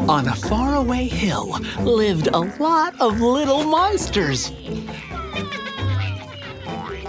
On a faraway hill lived a lot of little monsters.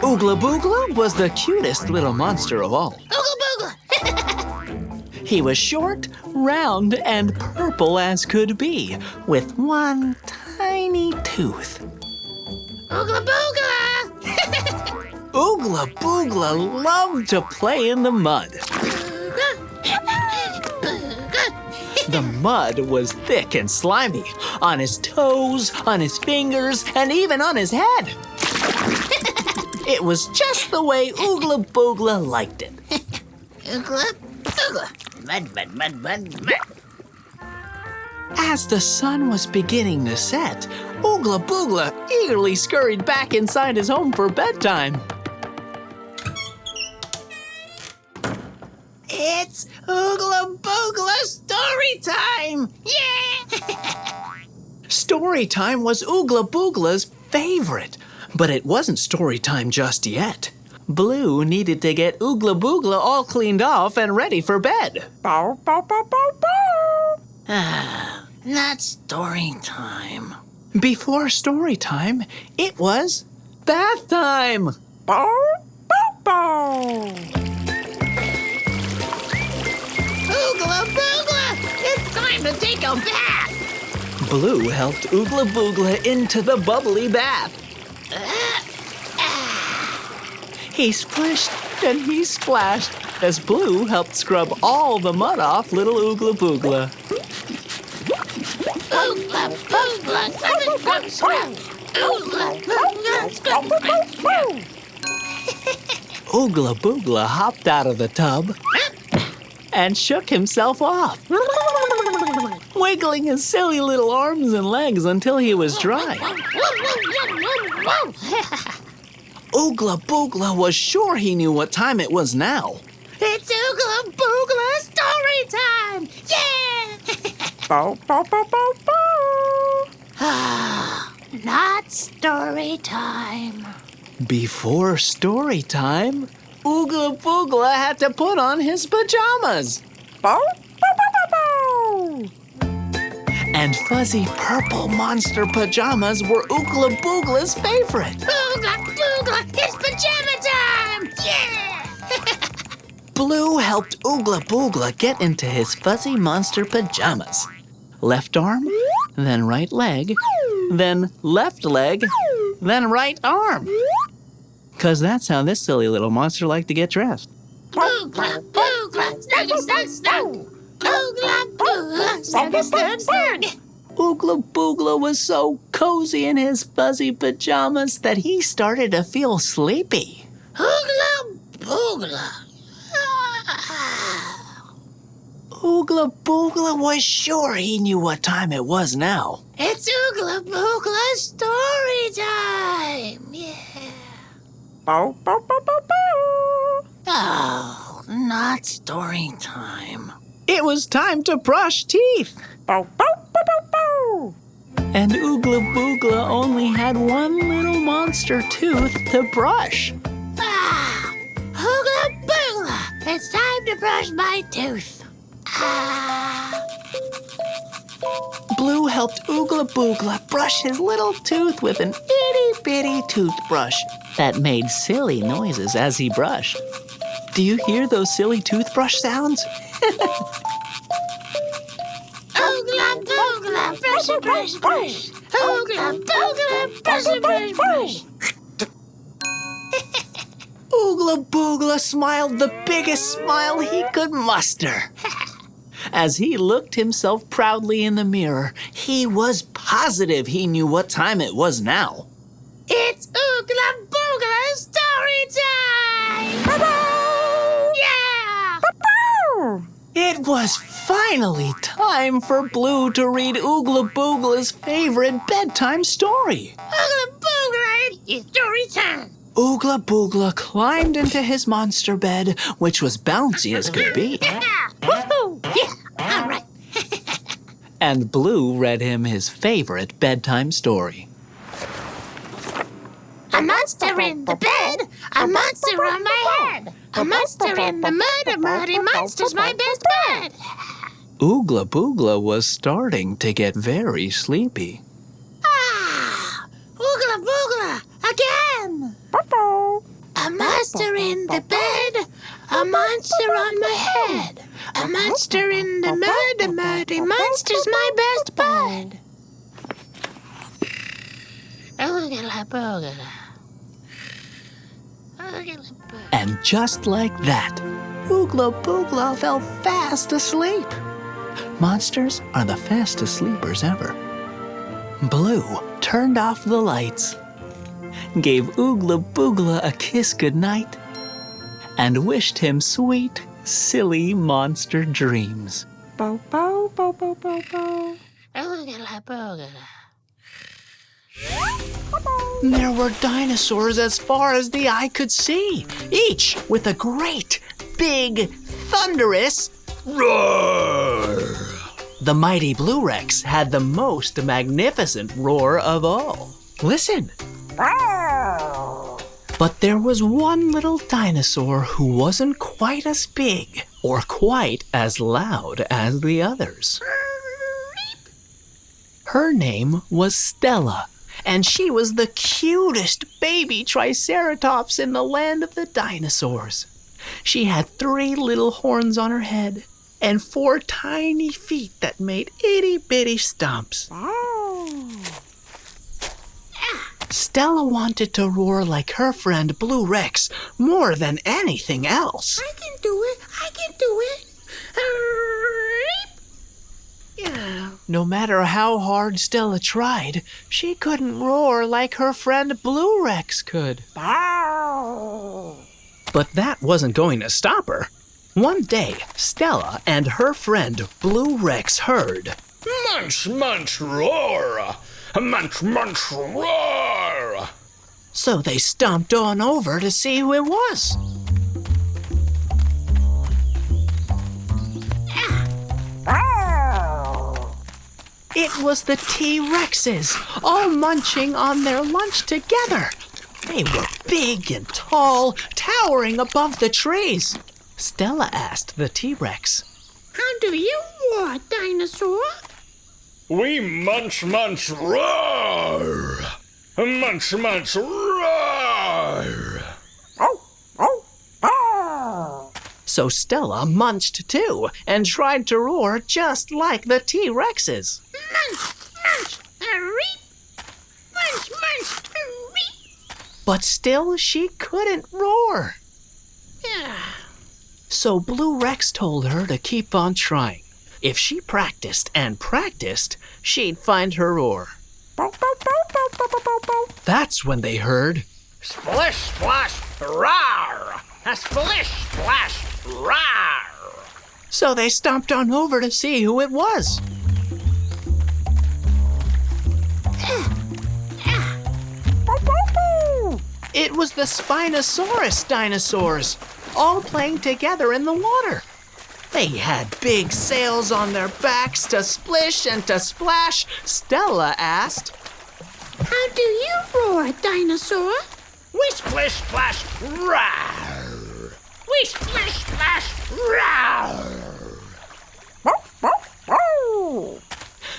Oogla Boogla was the cutest little monster of all. Ooga booga! He was short, round, and purple as could be, with one tiny tooth. Oogla booga! Oogla Boogla loved to play in the mud. The mud was thick and slimy, on his toes, on his fingers, and even on his head. It was just the way Oogla Boogla liked it. Oogla booga! Mud, mud, mud, mud, mud. As the sun was beginning to set, Oogla Boogla eagerly scurried back inside his home for bedtime. It's Oogla Boogla story time! Yeah! Story time was Oogla Boogla's favorite, but it wasn't story time just yet. Blue needed to get Oogla Boogla all cleaned off and ready for bed. Bow, bow, bow, bow, bow. Not story time. Before story time, it was bath time. Bow, bow, bow. Oogla Boogla! It's time to take a bath! Blue helped Oogla Boogla into the bubbly bath. He splished and he splashed as Blue helped scrub all the mud off little Oogla Boogla. Oogla Boogla! Scrub, scrub, scrub! Oogla Boogla! Scrub, scrub, scrub! Oogla Boogla hopped out of the tub and shook himself off, wiggling his silly little arms and legs until he was dry. Oogla Boogla was sure he knew what time it was now. It's Oogla Boogla story time! Yeah! Bow, bow, bow, bow, bow. Not story time. Before story time, Oogla Boogla had to put on his pajamas. Bow, bow, bow, bow, bow. And fuzzy purple monster pajamas were Oogla Boogla's favorite. Oogla Boogla! It's pajama time! Yeah! Blue helped Oogla Boogla get into his fuzzy monster pajamas. Left arm, then right leg, then left leg, then right arm. 'Cause that's how this silly little monster liked to get dressed. Oogla Boogla! Snuggy, snug, snug! Oogla Boogla! Snuggy, snug, snug! Oogla Boogla was so cozy in his fuzzy pajamas that he started to feel sleepy. Oogla Boogla! Oogla Boogla was sure he knew what time it was now. It's Oogla Boogla story time! Yeah! Bow, bow, bow, bow, bow. Oh, not story time. It was time to brush teeth. Bow, bow, bow, bow, bow. And Oogla Boogla only had one little monster tooth to brush. Oogla Boogla! It's time to brush my tooth. Blue helped Oogla Boogla brush his little tooth with an itty-bitty toothbrush that made silly noises as he brushed. Do you hear those silly toothbrush sounds? Oogla Boogla! Brush, brush, brush! Oogla Boogla! Brush, brush, brush! Oogla Boogla smiled the biggest smile he could muster. As he looked himself proudly in the mirror, he was positive he knew what time it was now. It's Oogla Boogla story time! Bow, Yeah! bow. It was finally time for Blue to read Oogla Boogla's favorite bedtime story. Oogla Boogla! It's story time! Oogla Boogla climbed into his monster bed, which was bouncy as could be, Yeah! Woohoo! Yeah! All right. and Blue read him his favorite bedtime story. A monster in the bed, a monster on my head, a monster in the mud, a muddy monster's my best bud. Oogla Boogla was starting to get very sleepy. Ah! Oogla boogla! Again! A monster in the bed, a monster on my head. A monster in the mud, a muddy monster's my best bud. Oogla boogla. Oogla boogla. And just like that, Oogla Boogla fell fast asleep. Monsters are the fastest sleepers ever. Blue turned off the lights, gave Oogla Boogla a kiss goodnight, and wished him sweet, silly monster dreams. Bow, bow, bow, bow, bow, bow. Oogla boogla. There were dinosaurs as far as the eye could see, each with a great, big, thunderous roar. The mighty Blue Rex had the most magnificent roar of all. Listen. But there was one little dinosaur who wasn't quite as big or quite as loud as the others. Her name was Stella, and she was the cutest baby triceratops in the land of the dinosaurs. She had 3 little horns on her head and 4 tiny feet that made itty-bitty stomps. Stella wanted to roar like her friend Blue Rex more than anything else. I can do it. I can do it. Yeah. No matter how hard Stella tried, she couldn't roar like her friend Blue Rex could. But that wasn't going to stop her. One day, Stella and her friend Blue Rex heard, Munch, munch, roar! Munch, munch, roar! so they stomped on over to see who it was. It was the T-Rexes, all munching on their lunch together. They were big and tall, towering above the trees. Stella asked the T-Rex, How do you roar, dinosaur? We munch, munch, roar! Munch, munch, roar! So Stella munched too and tried to roar just like the T-Rexes. Munch, munch, a reap. Munch, munch, a reap. But still she couldn't roar. So Blue Rex told her to keep on trying. If she practiced and practiced, she'd find her roar. That's when they heard, Splish, splash, roar! A splish, splash, roar! so they stomped on over to see who it was. It was the Spinosaurus dinosaurs, all playing together in the water. They had big sails on their backs to splish and to splash. Stella asked, How do you roar, dinosaur? We splish, splash, roar! We splish, splash, roar!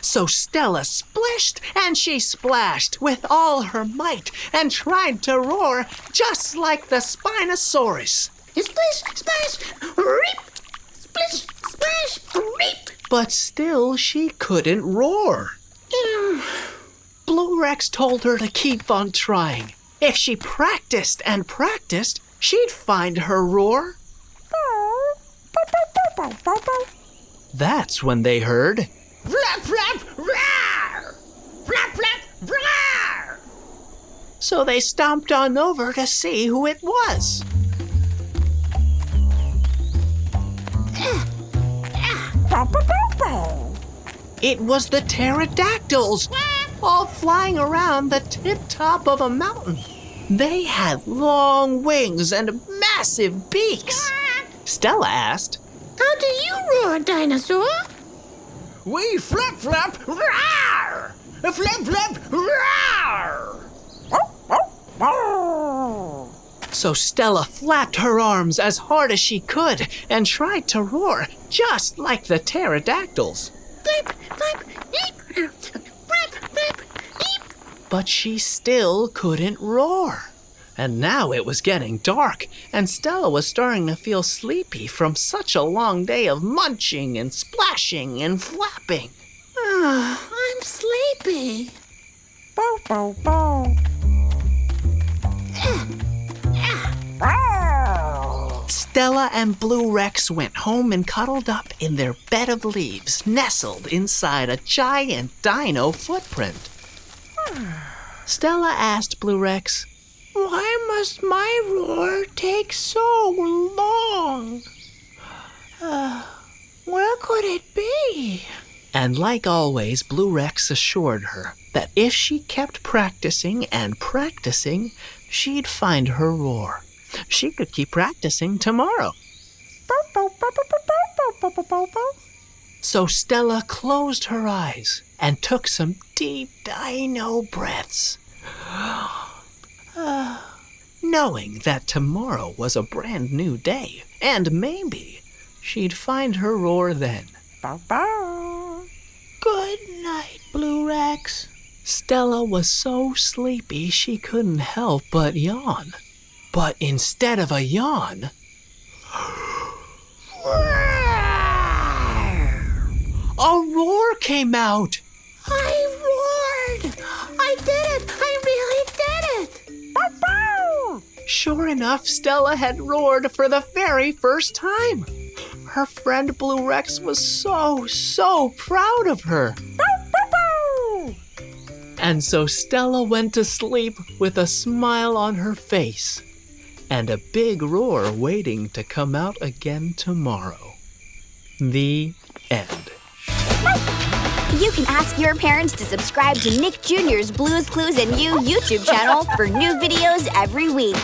So Stella splished and she splashed with all her might and tried to roar just like the Spinosaurus. Splish, splash, reap. Splish, splash, reap. But still she couldn't roar. Blue Rex told her to keep on trying. If she practiced and practiced, she'd find her roar. That's when they heard, Flap, flap, roar! Flap, flap, roar! so they stomped on over to see who it was. It was the pterodactyls, all flying around the tip-top of a mountain. They had long wings and massive beaks. Stella asked, How do you roar, dinosaur? We flap, flap, roar! Flap, flap, roar! So Stella flapped her arms as hard as she could and tried to roar, just like the pterodactyls. Flip, flip, eep. Flip, flip, eep. But she still couldn't roar. And now it was getting dark, and Stella was starting to feel sleepy from such a long day of munching and splashing and flapping. I'm sleepy. Bow, bow, bow. Stella and Blue Rex went home and cuddled up in their bed of leaves, nestled inside a giant dino footprint. Stella asked Blue Rex, Why must my roar take so long? Where could it be? And like always, Blue Rex assured her that if she kept practicing and practicing, she'd find her roar. She could keep practicing tomorrow. Bow, bow, bow, bow, bow, bow, bow, bow, bow. So Stella closed her eyes and took some deep dino breaths. Knowing that tomorrow was a brand new day, and maybe she'd find her roar then. Bow, bow. Good night, Blue Rex. Stella was so sleepy she couldn't help but yawn. But instead of a yawn, a roar came out. I roared! I did it! I really did it! Bow, bow. Sure enough, Stella had roared for the very first time. Her friend Blue Rex was so proud of her. Bow, bow, bow. And so Stella went to sleep with a smile on her face and a big roar waiting to come out again tomorrow. The end. You can ask your parents to subscribe to Nick Jr.'s Blues Clues and You YouTube channel for new videos every week.